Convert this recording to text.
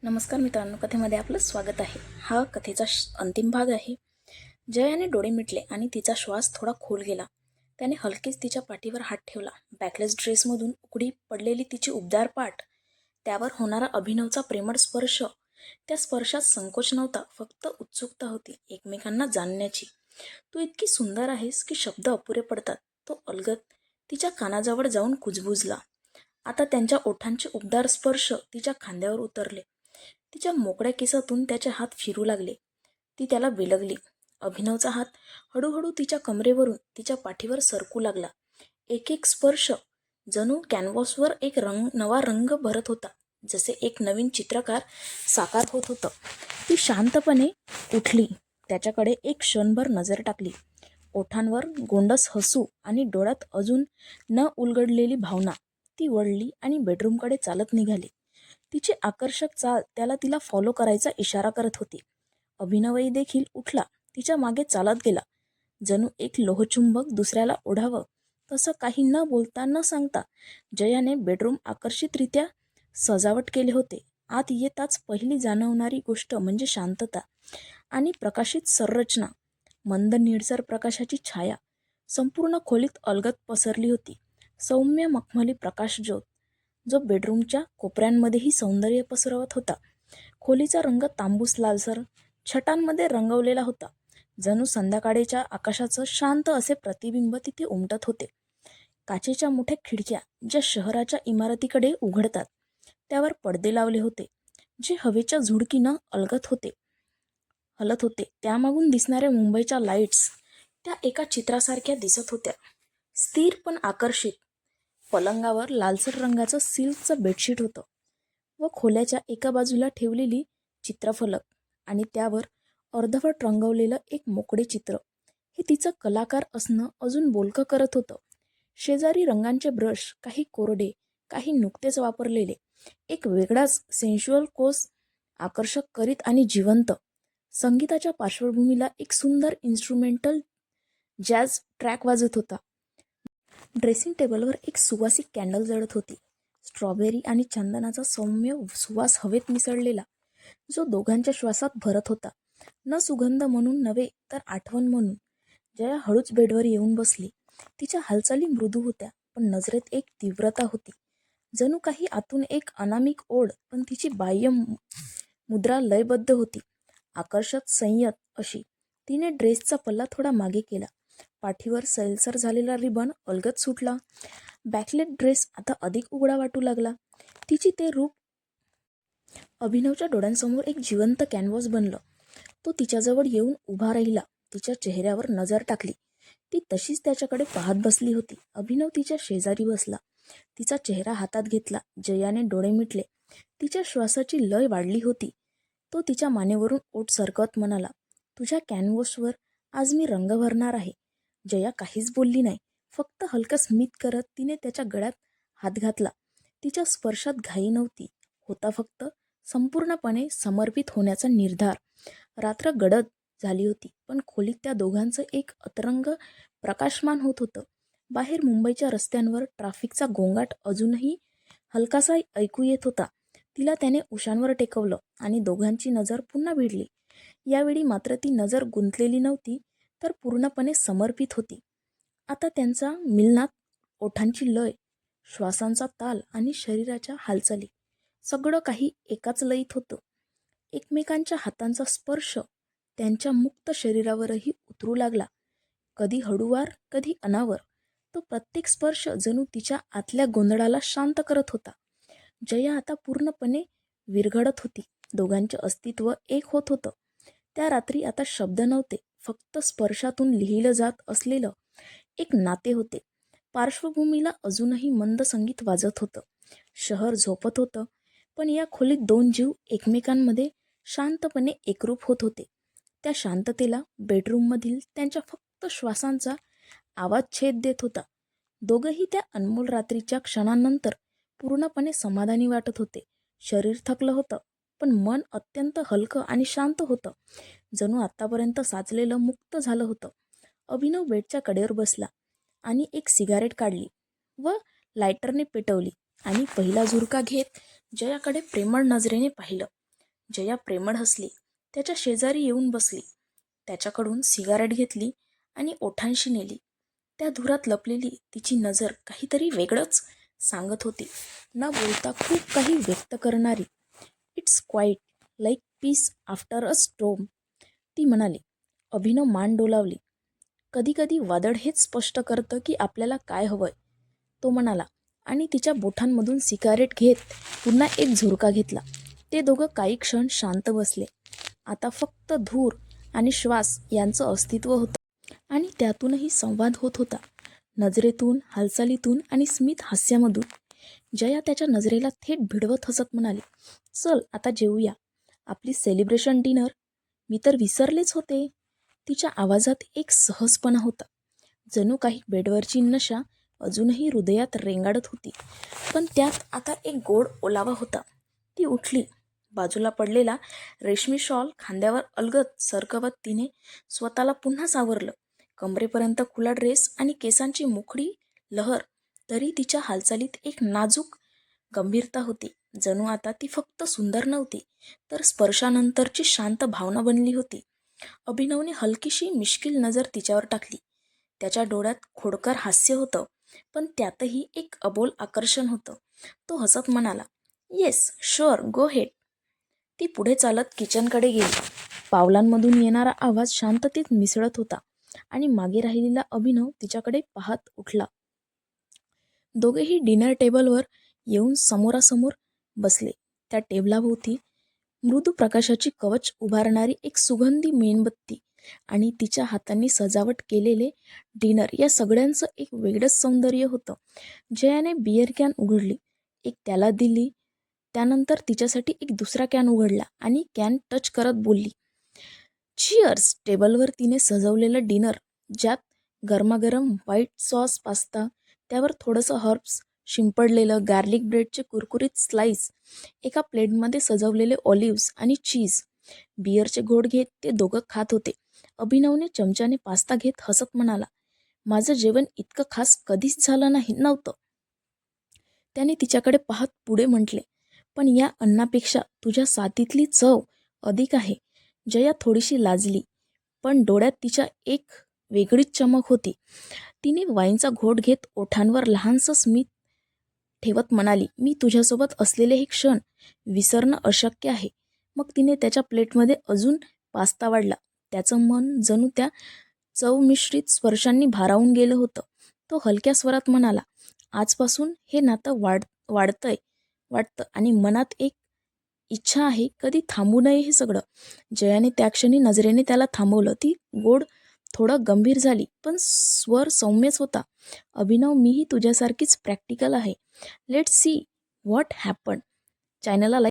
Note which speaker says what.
Speaker 1: नमस्कार मित्रांनो, कथेमध्ये आपलं स्वागत आहे. हा कथेचा अंतिम भाग आहे. जयाने डोळे मिटले आणि तिचा श्वास थोडा खोल गेला. त्याने हलकेच तिच्या पाठीवर हात ठेवला. बॅकलेस ड्रेसमधून उघडी पडलेली तिची उबदार पाठ, त्यावर होणारा अभिनवचा प्रेमळ स्पर्श. त्या स्पर्शात संकोच नव्हता, फक्त उत्सुकता होती एकमेकांना जाणण्याची. तू इतकी सुंदर आहेस की शब्द अपुरे पडतात. तो अलगद तिच्या कानाजवळ जाऊन कुजबुजला. आता त्यांच्या ओठांचे उबदार स्पर्श तिच्या खांद्यावर उतरले. तिच्या मोकळ्या केसातून त्याचे हात फिरू लागले. ती त्याला बिलगली. अभिनवचा हात हळूहळू तिच्या कमरेवरून तिच्या पाठीवर सरकू लागला. एक एक स्पर्श जणू कॅनव्हासवर एक नवा रंग भरत होता, जसे एक नवीन चित्रकार साकार होत होतं. ती शांतपणे उठली, त्याच्याकडे एक क्षणभर नजर टाकली. ओठांवर गोंडस हसू आणि डोळ्यात अजून न उलगडलेली भावना. ती वळली आणि बेडरूमकडे चालत निघाली. तिची आकर्षक चाल त्याला तिला फॉलो करायचा इशारा करत होती. अभिनवही देखील उठला, तिच्या मागे चालत गेला. जणू एक लोहचुंबक दुसऱ्याला ओढावं तसं काही न बोलता न सांगता जयाने बेडरूम आकर्षितरित्या सजावट केले होते. आत येताच पहिली जाणवणारी गोष्ट म्हणजे शांतता आणि प्रकाशित संरचना. मंद निळसर प्रकाशाची छाया संपूर्ण खोलीत अलगद पसरली होती. सौम्य मखमली प्रकाशज्योत जो बेडरूमच्या कोपऱ्यांमध्येही सौंदर्य पसरवत होता. खोलीचा रंग तांबूस लालसर छटांमध्ये रंगवलेला होता. जणू संध्याकाळच्या आकाशाचं शांत असे प्रतिबिंब तिथे उमटत होते. काचेच्या मोठ्या खिडक्या ज्या शहराच्या इमारतीकडे उघडतात, त्यावर पडदे लावले होते, जे हवेच्या झुळकीनं हलत होते. त्यामागून दिसणाऱ्या मुंबईच्या लाईट्स त्या एका चित्रासारख्या दिसत होत्या, स्थिर पण आकर्षित. पलंगावर लालसर रंगाचं सिल्कचं बेडशीट होतं व खोल्याच्या एका बाजूला ठेवलेली चित्रफलक आणि त्यावर अर्धवट रंगवलेलं एक मोकळे चित्र. हे तिचं कलाकार असणं अजून बोलकं करत होतं. शेजारी रंगांचे ब्रश, काही कोरडे, काही नुकतेच वापरलेले, एक वेगळाच सेन्शुअल कोस आकर्षक करीत आणि जिवंत. संगीताच्या पार्श्वभूमीला एक सुंदर इन्स्ट्रुमेंटल जॅझ ट्रॅक वाजत होता. ड्रेसिंग टेबलवर एक सुवासिक कॅन्डल जळत होती, स्ट्रॉबेरी आणि चंदनाचा सौम्य सुवास हवेत मिसळलेला, जो दोघांच्या श्वासात भरत होता. न सुगंध म्हणून नव्हे, तर आठवण म्हणून. जया हळूच बेडवर येऊन बसली. तिच्या हालचाली मृदू होत्या, पण नजरेत एक तीव्रता होती, जणू काही आतून एक अनामिक ओढ. पण तिची बाह्य मुद्रा लयबद्ध होती, आकर्षक संयत अशी. तिने ड्रेसचा पल्ला थोडा मागे केला. पाठीवर सैलसर झालेला रिबन अलगद सुटला. बॅकलेट ड्रेस आता अधिक उघडा वाटू लागला. तिची ते रूप अभिनवच्या डोळ्यांसमोर एक जिवंत कॅनव्हास बनलं. तो तिच्याजवळ येऊन उभा राहिला, तिच्या चेहऱ्यावर नजर टाकली. ती तशीच त्याच्याकडे पाहत बसली होती. अभिनव तिच्या शेजारी बसला, तिचा चेहरा हातात घेतला. जयाने डोळे मिटले. तिच्या श्वासाची लय वाढली होती. तो तिच्या मानेवरून ओठ सरकवत म्हणाला, तुझ्या कॅनव्हासवर आज मी रंग भरणार आहे. जया काहीच बोलली नाही, फक्त हलकं स्मित करत तिने त्याच्या गळ्यात हात घातला. तिच्या स्पर्शात घाई नव्हती, होता फक्त संपूर्णपणे समर्पित होण्याचा निर्धार. रात्र गडद झाली होती, पण खोलीत त्या दोघांचं एक अतरंग प्रकाशमान होत होतं. बाहेर मुंबईच्या रस्त्यांवर ट्रॅफिकचा गोंगाट अजूनही हलकासा ऐकू येत होता. तिला त्याने उशांवर टेकवलं आणि दोघांची नजर पुन्हा भिडली. यावेळी मात्र ती नजर गुंतलेली नव्हती, तर पूर्णपणे समर्पित होती. आता त्यांचा मिलनात ओठांची लय, श्वासांचा ताल आणि शरीराच्या हालचाली, सगळं काही एकाच लयीत होतं. एकमेकांच्या हातांचा स्पर्श त्यांच्या मुक्त शरीरावरही उतरू लागला, कधी हळूवार, कधी अनावर. तो प्रत्येक स्पर्श जणू तिच्या आतल्या गोंधळाला शांत करत होता. जया आता पूर्णपणे विरघळत होती. दोघांचे अस्तित्व एक होत होतं. त्या रात्री आता शब्द नव्हते, फक्त स्पर्शातून लिहिलं जात असलेलं एक नाते होते. पार्श्वभूमीला अजूनही मंद संगीत वाजत होतं. शहर झोपत होतं, पण या खोलीत दोन जीव एकमेकांमध्ये शांतपणे एकरूप होत होते. त्या शांततेला बेडरूममधील त्यांच्या फक्त श्वासांचा आवाज छेद देत होता. दोघंही त्या अनमोल रात्रीच्या क्षणांनंतर पूर्णपणे समाधानी वाटत होते. शरीर थकलं होतं, पण मन अत्यंत हलकं आणि शांत होतं, जणू आत्तापर्यंत साचलेलं मुक्त झालं होतं. अभिनव बेडच्या कडेवर बसला आणि एक सिगारेट काढली व लायटरने पेटवली आणि पहिला झुरका घेत जयाकडे प्रेमळ नजरेने पाहिलं. जया प्रेमळ हसली, त्याच्या शेजारी येऊन बसली, त्याच्याकडून सिगारेट घेतली आणि ओठांशी नेली. त्या धुरात लपलेली तिची नजर काहीतरी वेगळंच सांगत होती, न बोलता खूप काही व्यक्त करणारी. It's quite like peace after a storm, ती म्हणाली. अभिनव मान डोलावली. कधी कधी वादळ हेच स्पष्ट करतं की आपल्याला काय हवंय, तो म्हणाला आणि तिच्या बोटांमधून सिगारेट घेत पुन्हा एक झुरका घेतला. ते दोघं काही क्षण शांत बसले. आता फक्त धूर आणि श्वास यांचं अस्तित्व होतं आणि त्यातूनही संवाद होत होता. नजरेतून, हालचालीतून आणि स्मित हास्यामधून. जया त्याच्या नजरेला थेट भिडवत हसत म्हणाली, चल आता जेवूया. आपली सेलिब्रेशन डिनर. मी तर विसरलेच होते. तिच्या आवाजात एक सहजपणा होता, जणू काही बेडवरची नशा अजूनही हृदयात रेंगाळत होती, पण त्यात आता एक गोड ओलावा होता. ती उठली. बाजूला पडलेला रेशमी शॉल खांद्यावर अलगद सरकवत तिने स्वतःला पुन्हा सावरलं. कमरेपर्यंत खुला ड्रेस आणि केसांची मोकळी लहर, तरी तिच्या हालचालीत एक नाजूक गंभीरता होती, जणू आता ती फक्त सुंदर नव्हती, तर स्पर्शानंतरची शांत भावना बनली होती. अभिनवने हलकीशी मिश्किल नजर तिच्यावर टाकली. त्याच्या डोळ्यात खोडकर हास्य होतं, पण त्यातही एक अबोल आकर्षण होतं. तो हसत म्हणाला, येस शुअर, गो हेड. ती पुढे चालत किचनकडे गेली. पावलांमधून येणारा आवाज शांततेत मिसळत होता आणि मागे राहिलेला अभिनव तिच्याकडे पाहत उठला. दोघेही डिनर टेबलवर येऊन समोरासमोर बसले. त्या टेबलाभोवती मृदू प्रकाशाची कवच उभारणारी एक सुगंधी मेणबत्ती आणि तिच्या हातांनी सजावट केलेले डिनर, या सगळ्यांचं एक वेगळंच सौंदर्य होतं. जयाने बियर कॅन उघडली, एक त्याला दिली, त्यानंतर तिच्यासाठी एक दुसरा कॅन उघडला आणि कॅन टच करत बोलली, चिअर्स. टेबलवर तिने सजवलेलं डिनर, ज्यात गरमागरम व्हाईट सॉस पास्ता, त्यावर थोडंसं हर्ब्स शिंपडलेलं गार्लिक ब्रेडचे कुरकुरीत स्लाइस, एका प्लेटमध्ये सजवलेले ऑलिव्हज आणि चीज. बियरचे घोट घेत ते दोघं खात होते. अभिनवने चमच्याने पास्ता घेत हसत म्हणाला, माझं जेवण इतकं खास कधीच झालं नव्हतं. त्याने तिच्याकडे पाहत पुढे म्हटले, पण या अन्नापेक्षा तुझ्या साथीतली चव अधिक आहे. जया थोडीशी लाजली, पण डोळ्यात तिच्या एक वेगळीच चमक होती. तिने वाईनचा घोट घेत ओठांवर लहानसं स्मित ठेवत म्हणाली, मी तुझ्यासोबत असलेले हे क्षण विसरणं अशक्य आहे. मग तिने त्याच्या प्लेटमध्ये अजून पास्ता वाढला. त्याचं मन जणू त्या चवमिश्रित स्पर्शांनी भारावून गेलं होतं. तो हलक्या स्वरात म्हणाला, आजपासून हे नातं वाढतंय वाटतं आणि मनात एक इच्छा आहे, कधी थांबू नये हे सगळं. जयाने त्या क्षणी नजरेने त्याला थांबवलं. ती गोड, थोडं गंभीर झाली, पण स्वर सौम्यच होता. अभिनव, मीही तुझ्यासारखीच प्रॅक्टिकल आहे. Let's see what happen. चॅनलला लाईक